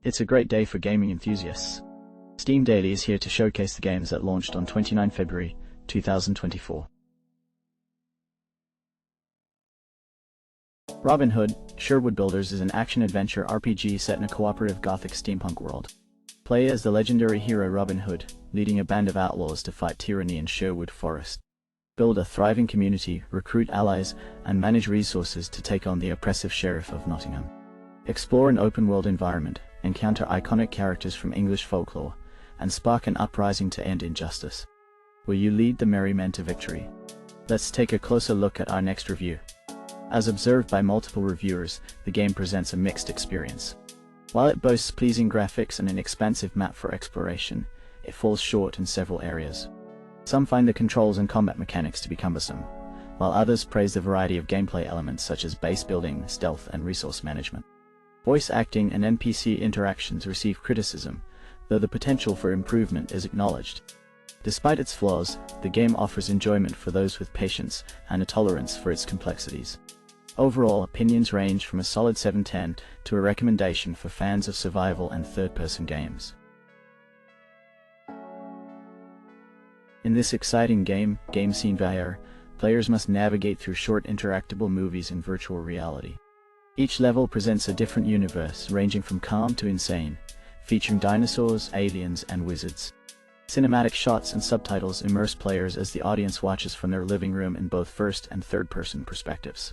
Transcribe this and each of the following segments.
It's a great day for gaming enthusiasts. Steam Daily is here to showcase the games that launched on 29 February 2024. Robin Hood, Sherwood Builders is an action-adventure RPG set in a cooperative gothic steampunk world. Play as the legendary hero Robin Hood, leading a band of outlaws to fight tyranny in Sherwood Forest. Build a thriving community, recruit allies, and manage resources to take on the oppressive Sheriff of Nottingham. Explore an open-world environment, encounter iconic characters from English folklore, and spark an uprising to end injustice. Will you lead the merry men to victory? Let's take a closer look at our next review. As observed by multiple reviewers, the game presents a mixed experience. While it boasts pleasing graphics and an expansive map for exploration, it falls short in several areas. Some find the controls and combat mechanics to be cumbersome, while others praise the variety of gameplay elements such as base building, stealth, and resource management. Voice acting and NPC interactions receive criticism, though the potential for improvement is acknowledged. Despite its flaws, the game offers enjoyment for those with patience and a tolerance for its complexities. Overall, opinions range from a solid 7/10 to a recommendation for fans of survival and third-person games. In this exciting game, GAMECINE VR, players must navigate through short interactable movies in virtual reality. Each level presents a different universe, ranging from calm to insane, featuring dinosaurs, aliens, and wizards. Cinematic shots and subtitles immerse players as the audience watches from their living room in both first and third-person perspectives.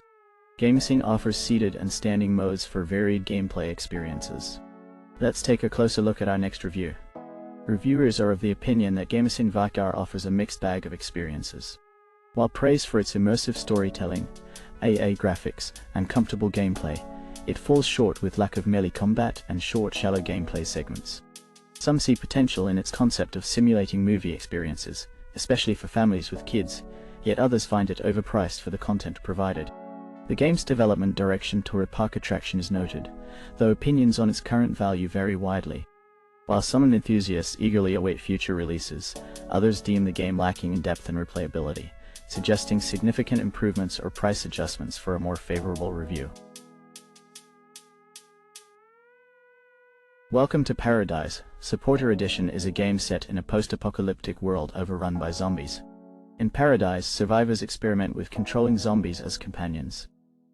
GAMECINE offers seated and standing modes for varied gameplay experiences. Let's take a closer look at our next review. Reviewers are of the opinion that GAMECINE VR offers a mixed bag of experiences. While praised for its immersive storytelling, AA graphics, and comfortable gameplay, it falls short with lack of melee combat and short, shallow gameplay segments. Some see potential in its concept of simulating movie experiences, especially for families with kids, yet others find it overpriced for the content provided. The game's development direction toward a park attraction is noted, though opinions on its current value vary widely. While some enthusiasts eagerly await future releases, others deem the game lacking in depth and replayability, suggesting significant improvements or price adjustments for a more favorable review. Welcome to ParadiZe. Supporter Edition is a game set in a post-apocalyptic world overrun by zombies. In ParadiZe, survivors experiment with controlling zombies as companions.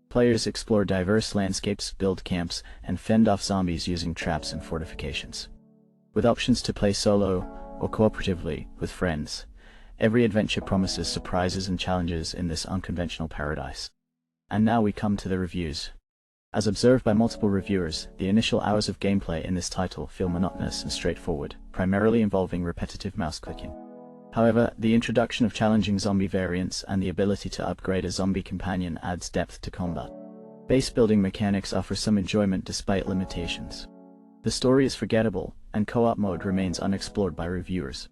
Players explore diverse landscapes, build camps, and fend off zombies using traps and fortifications. With options to play solo or cooperatively with friends, every adventure promises surprises and challenges in this unconventional paradise. And now we come to the reviews. As observed by multiple reviewers, the initial hours of gameplay in this title feel monotonous and straightforward, primarily involving repetitive mouse clicking. However, the introduction of challenging zombie variants and the ability to upgrade a zombie companion adds depth to combat. Base building mechanics offer some enjoyment despite limitations. The story is forgettable, and co-op mode remains unexplored by reviewers.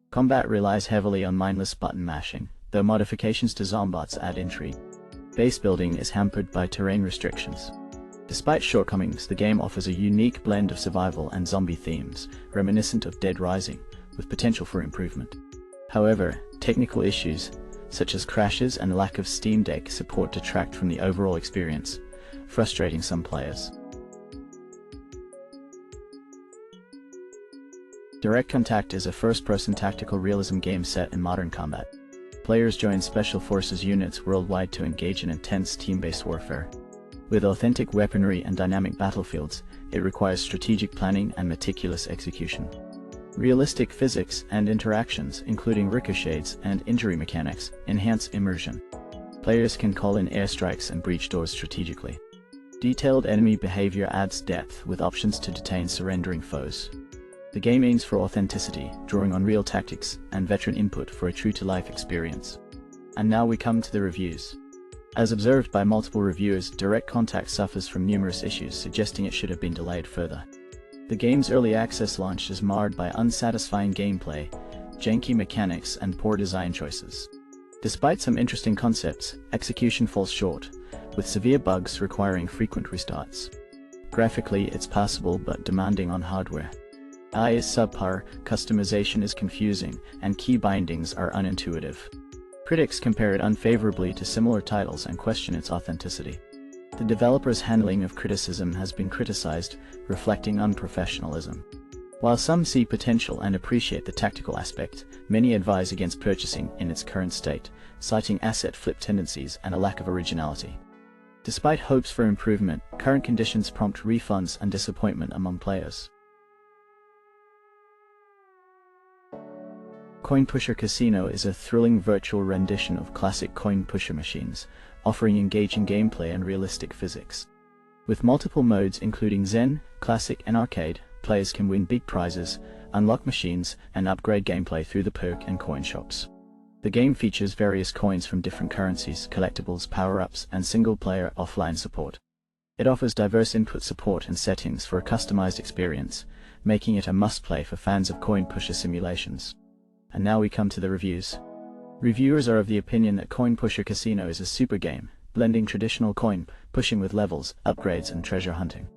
Combat relies heavily on mindless button mashing, though modifications to zombots add intrigue. Base building is hampered by terrain restrictions. Despite shortcomings, the game offers a unique blend of survival and zombie themes, reminiscent of Dead Rising, with potential for improvement. However, technical issues, such as crashes and lack of Steam Deck support, detract from the overall experience, frustrating some players. Direct Contact is a first-person tactical realism game set in modern combat. Players join special forces units worldwide to engage in intense team-based warfare. With authentic weaponry and dynamic battlefields, it requires strategic planning and meticulous execution. Realistic physics and interactions, including ricochets and injury mechanics, enhance immersion. Players can call in airstrikes and breach doors strategically. Detailed enemy behavior adds depth, with options to detain surrendering foes. The game aims for authenticity, drawing on real tactics and veteran input for a true-to-life experience. And now we come to the reviews. As observed by multiple reviewers, Direct Contact suffers from numerous issues, suggesting it should have been delayed further. The game's early access launch is marred by unsatisfying gameplay, janky mechanics, and poor design choices. Despite some interesting concepts, execution falls short, with severe bugs requiring frequent restarts. Graphically, it's passable but demanding on hardware. AI is subpar, customization is confusing, and key bindings are unintuitive. Critics compare it unfavorably to similar titles and question its authenticity. The developer's handling of criticism has been criticized, reflecting unprofessionalism. While some see potential and appreciate the tactical aspect, many advise against purchasing in its current state, citing asset flip tendencies and a lack of originality. Despite hopes for improvement, current conditions prompt refunds and disappointment among players. Coin Pusher Casino is a thrilling virtual rendition of classic coin pusher machines, offering engaging gameplay and realistic physics. With multiple modes including Zen, Classic and Arcade, players can win big prizes, unlock machines, and upgrade gameplay through the perk and coin shops. The game features various coins from different currencies, collectibles, power-ups, and single-player offline support. It offers diverse input support and settings for a customized experience, making it a must-play for fans of coin pusher simulations. And now we come to the reviews. Reviewers are of the opinion that Coin Pusher Casino is a super game, blending traditional coin pushing with levels, upgrades, and treasure hunting.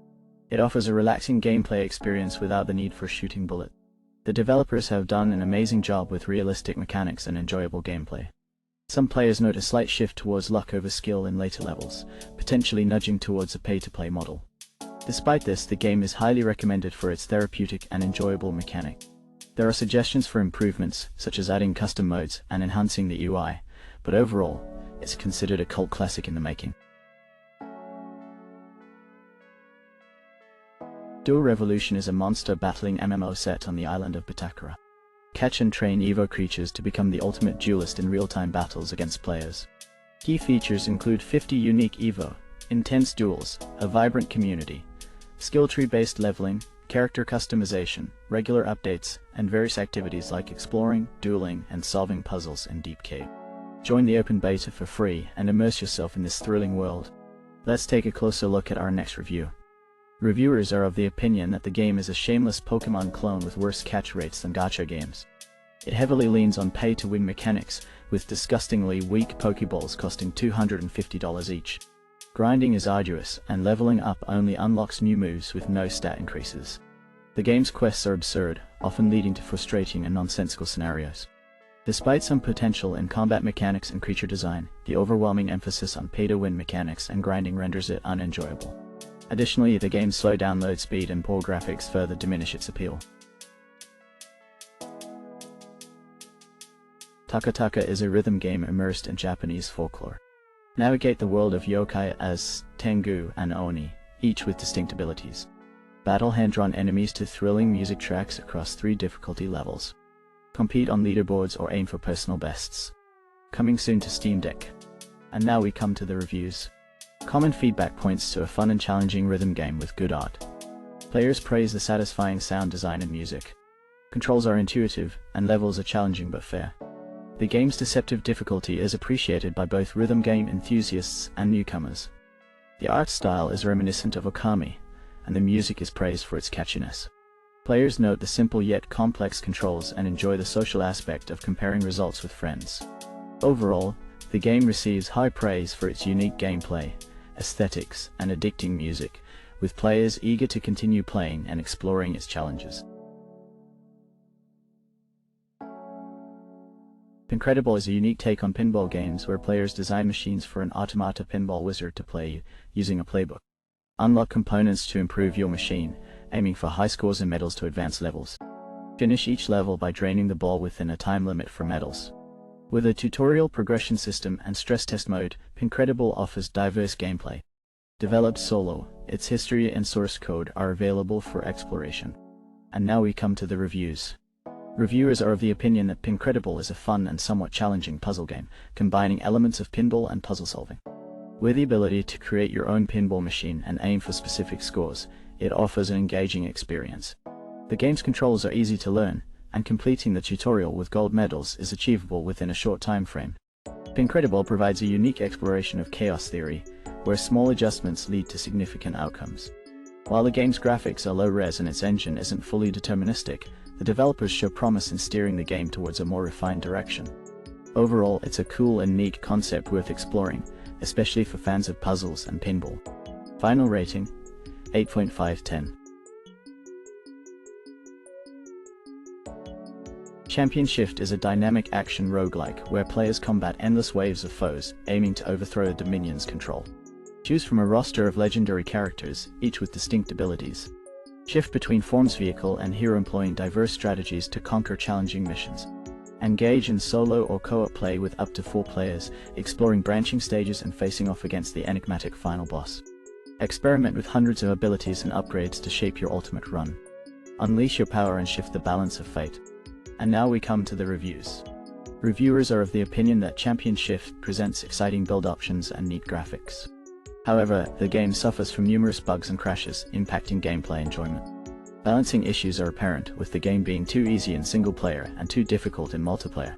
It offers a relaxing gameplay experience without the need for a shooting bullet. The developers have done an amazing job with realistic mechanics and enjoyable gameplay. Some players note a slight shift towards luck over skill in later levels, potentially nudging towards a pay-to-play model. Despite this, the game is highly recommended for its therapeutic and enjoyable mechanic. There are suggestions for improvements, such as adding custom modes and enhancing the UI, but overall, it's considered a cult classic in the making. Duel Revolution is a monster battling MMO set on the island of Taka. Catch and train Evo creatures to become the ultimate duelist in real-time battles against players. Key features include 50 unique Evo, intense duels, a vibrant community, skill tree-based leveling, character customization, regular updates, and various activities like exploring, dueling, and solving puzzles in Deep Cave. Join the open beta for free and immerse yourself in this thrilling world. Let's take a closer look at our next review. Reviewers are of the opinion that the game is a shameless Pokemon clone with worse catch rates than gacha games. It heavily leans on pay-to-win mechanics, with disgustingly weak Pokeballs costing $250 each. Grinding is arduous, and leveling up only unlocks new moves with no stat increases. The game's quests are absurd, often leading to frustrating and nonsensical scenarios. Despite some potential in combat mechanics and creature design, the overwhelming emphasis on pay-to-win mechanics and grinding renders it unenjoyable. Additionally, the game's slow download speed and poor graphics further diminish its appeal. Taka Taka is a rhythm game immersed in Japanese folklore. Navigate the world of yokai as Tengu and Oni, each with distinct abilities. Battle hand-drawn enemies to thrilling music tracks across 3 difficulty levels. Compete on leaderboards or aim for personal bests. Coming soon to Steam Deck. And now we come to the reviews. Common feedback points to a fun and challenging rhythm game with good art. Players praise the satisfying sound design and music. Controls are intuitive, and levels are challenging but fair. The game's deceptive difficulty is appreciated by both rhythm game enthusiasts and newcomers. The art style is reminiscent of Okami, and the music is praised for its catchiness. Players note the simple yet complex controls and enjoy the social aspect of comparing results with friends. Overall, the game receives high praise for its unique gameplay, aesthetics, and addicting music, with players eager to continue playing and exploring its challenges. Pincrediball is a unique take on pinball games where players design machines for an automata pinball wizard to play using a playbook. Unlock components to improve your machine, aiming for high scores and medals to advance levels. Finish each level by draining the ball within a time limit for medals. With a tutorial progression system and stress test mode, Pincrediball offers diverse gameplay. Developed solo, its history and source code are available for exploration. And now we come to the reviews. Reviewers are of the opinion that Pincrediball is a fun and somewhat challenging puzzle game, combining elements of pinball and puzzle solving. With the ability to create your own pinball machine and aim for specific scores, it offers an engaging experience. The game's controls are easy to learn, and completing the tutorial with gold medals is achievable within a short time frame. Pincrediball provides a unique exploration of chaos theory, where small adjustments lead to significant outcomes. While the game's graphics are low-res and its engine isn't fully deterministic, the developers show promise in steering the game towards a more refined direction. Overall, it's a cool and neat concept worth exploring, especially for fans of puzzles and pinball. Final rating: 8.5/10. Champion Shift is a dynamic action roguelike where players combat endless waves of foes, aiming to overthrow the Dominion's control. Choose from a roster of legendary characters, each with distinct abilities. Shift between forms vehicle and hero employing diverse strategies to conquer challenging missions. Engage in solo or co-op play with up to 4 players, exploring branching stages and facing off against the enigmatic final boss. Experiment with hundreds of abilities and upgrades to shape your ultimate run. Unleash your power and shift the balance of fate. And now we come to the reviews. Reviewers are of the opinion that Champion Shift presents exciting build options and neat graphics. However, the game suffers from numerous bugs and crashes, impacting gameplay enjoyment. Balancing issues are apparent, with the game being too easy in single player and too difficult in multiplayer.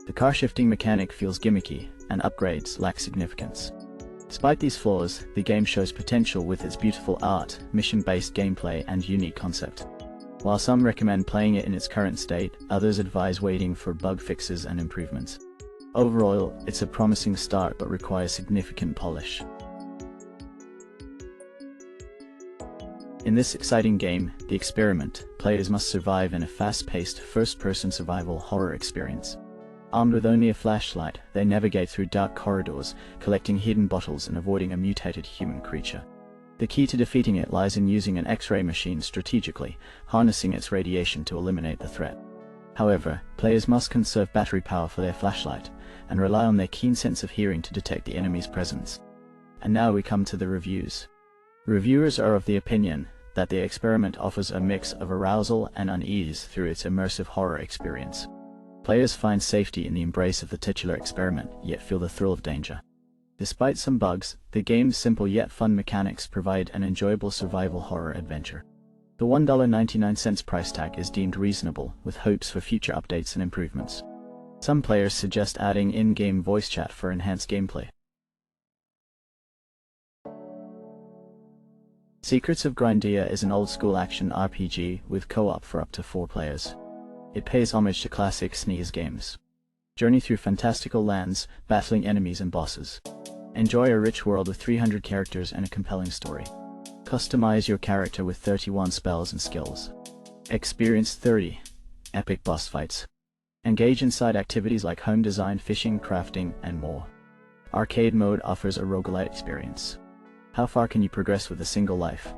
The car shifting mechanic feels gimmicky, and upgrades lack significance. Despite these flaws, the game shows potential with its beautiful art, mission-based gameplay, and unique concept. While some recommend playing it in its current state, others advise waiting for bug fixes and improvements. Overall, it's a promising start but requires significant polish. In this exciting game, The Experiment, players must survive in a fast-paced, first-person survival horror experience. Armed with only a flashlight, they navigate through dark corridors, collecting hidden bottles and avoiding a mutated human creature. The key to defeating it lies in using an X-ray machine strategically, harnessing its radiation to eliminate the threat. However, players must conserve battery power for their flashlight, and rely on their keen sense of hearing to detect the enemy's presence. And now we come to the reviews. Reviewers are of the opinion that The Experiment offers a mix of arousal and unease through its immersive horror experience. Players find safety in the embrace of the titular experiment, yet feel the thrill of danger. Despite some bugs, the game's simple yet fun mechanics provide an enjoyable survival horror adventure. The $1.99 price tag is deemed reasonable, with hopes for future updates and improvements. Some players suggest adding in-game voice chat for enhanced gameplay. Secrets of Grindea is an old-school action RPG with co-op for up to 4 players. It pays homage to classic SNES games. Journey through fantastical lands, battling enemies and bosses. Enjoy a rich world with 300 characters and a compelling story. Customize your character with 31 spells and skills. Experience 30 epic boss fights. Engage in side activities like home design, fishing, crafting, and more. Arcade mode offers a roguelite experience. How far can you progress with a single life?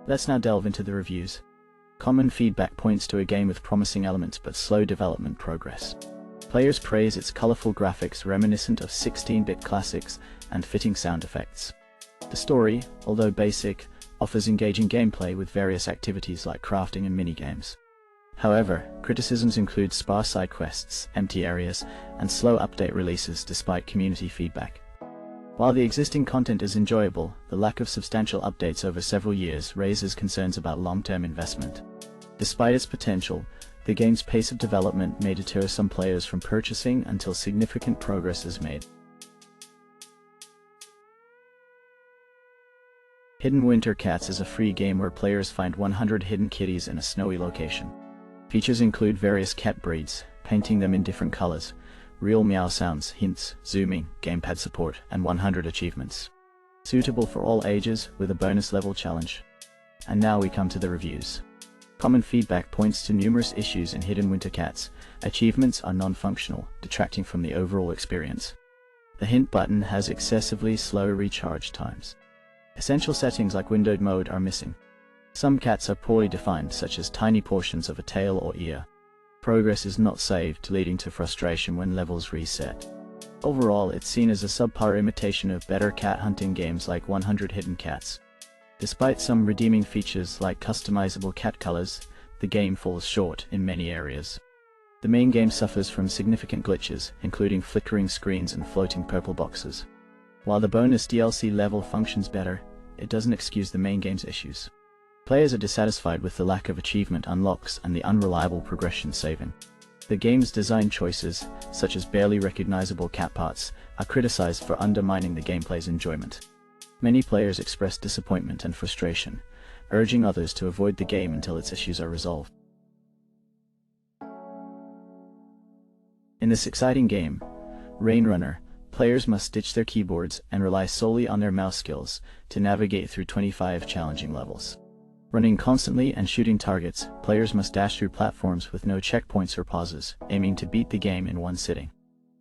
Let's now delve into the reviews. Common feedback points to a game with promising elements but slow development progress. Players praise its colorful graphics reminiscent of 16-bit classics and fitting sound effects. The story, although basic, offers engaging gameplay with various activities like crafting and minigames. However, criticisms include sparse side quests, empty areas, and slow update releases despite community feedback. While the existing content is enjoyable, the lack of substantial updates over several years raises concerns about long-term investment. Despite its potential, the game's pace of development may deter some players from purchasing until significant progress is made. Hidden Winter Cats is a free game where players find 100 hidden kitties in a snowy location. Features include various cat breeds, painting them in different colors, real meow sounds, hints, zooming, gamepad support, and 100 achievements. Suitable for all ages, with a bonus level challenge. And now we come to the reviews. Common feedback points to numerous issues in Hidden Winter Cats. Achievements are non-functional, detracting from the overall experience. The hint button has excessively slow recharge times. Essential settings like windowed mode are missing. Some cats are poorly defined, such as tiny portions of a tail or ear. Progress is not saved, leading to frustration when levels reset. Overall, it's seen as a subpar imitation of better cat hunting games like 100 Hidden Cats. Despite some redeeming features like customizable cat colors, the game falls short in many areas. The main game suffers from significant glitches, including flickering screens and floating purple boxes. While the bonus DLC level functions better, it doesn't excuse the main game's issues. Players are dissatisfied with the lack of achievement unlocks and the unreliable progression saving. The game's design choices, such as barely recognizable cat parts, are criticized for undermining the gameplay's enjoyment. Many players express disappointment and frustration, urging others to avoid the game until its issues are resolved. In this exciting game, Rain Runner, players must stitch their keyboards and rely solely on their mouse skills to navigate through 25 challenging levels. Running constantly and shooting targets, players must dash through platforms with no checkpoints or pauses, aiming to beat the game in one sitting.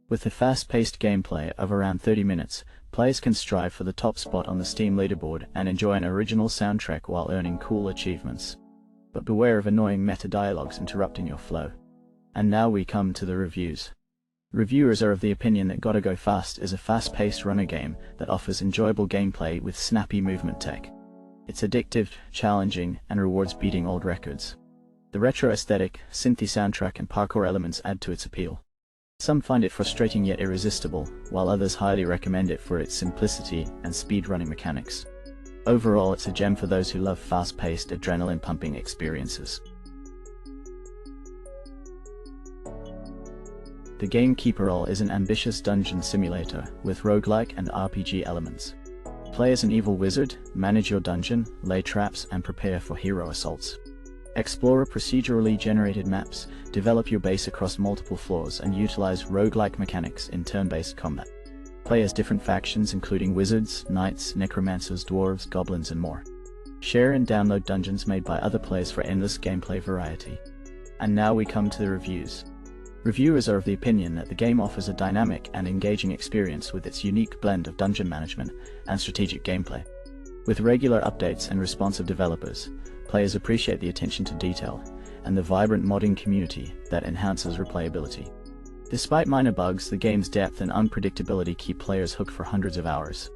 With a fast-paced gameplay of around 30 minutes, players can strive for the top spot on the Steam leaderboard and enjoy an original soundtrack while earning cool achievements. But beware of annoying meta-dialogues interrupting your flow. And now we come to the reviews. Reviewers are of the opinion that Gotta Go Fast is a fast-paced runner game that offers enjoyable gameplay with snappy movement tech. It's addictive, challenging, and rewards beating old records. The retro aesthetic, synthy soundtrack, and parkour elements add to its appeal. Some find it frustrating yet irresistible, while others highly recommend it for its simplicity and speedrunning mechanics. Overall, it's a gem for those who love fast-paced, adrenaline-pumping experiences. The game KeeperRL is an ambitious dungeon simulator with roguelike and RPG elements. Play as an evil wizard, manage your dungeon, lay traps, and prepare for hero assaults. Explore procedurally generated maps, develop your base across multiple floors, and utilize roguelike mechanics in turn-based combat. Play as different factions including wizards, knights, necromancers, dwarves, goblins, and more. Share and download dungeons made by other players for endless gameplay variety. And now we come to the reviews. Reviewers are of the opinion that the game offers a dynamic and engaging experience with its unique blend of dungeon management and strategic gameplay. With regular updates and responsive developers, players appreciate the attention to detail and the vibrant modding community that enhances replayability. Despite minor bugs, the game's depth and unpredictability keep players hooked for hundreds of hours.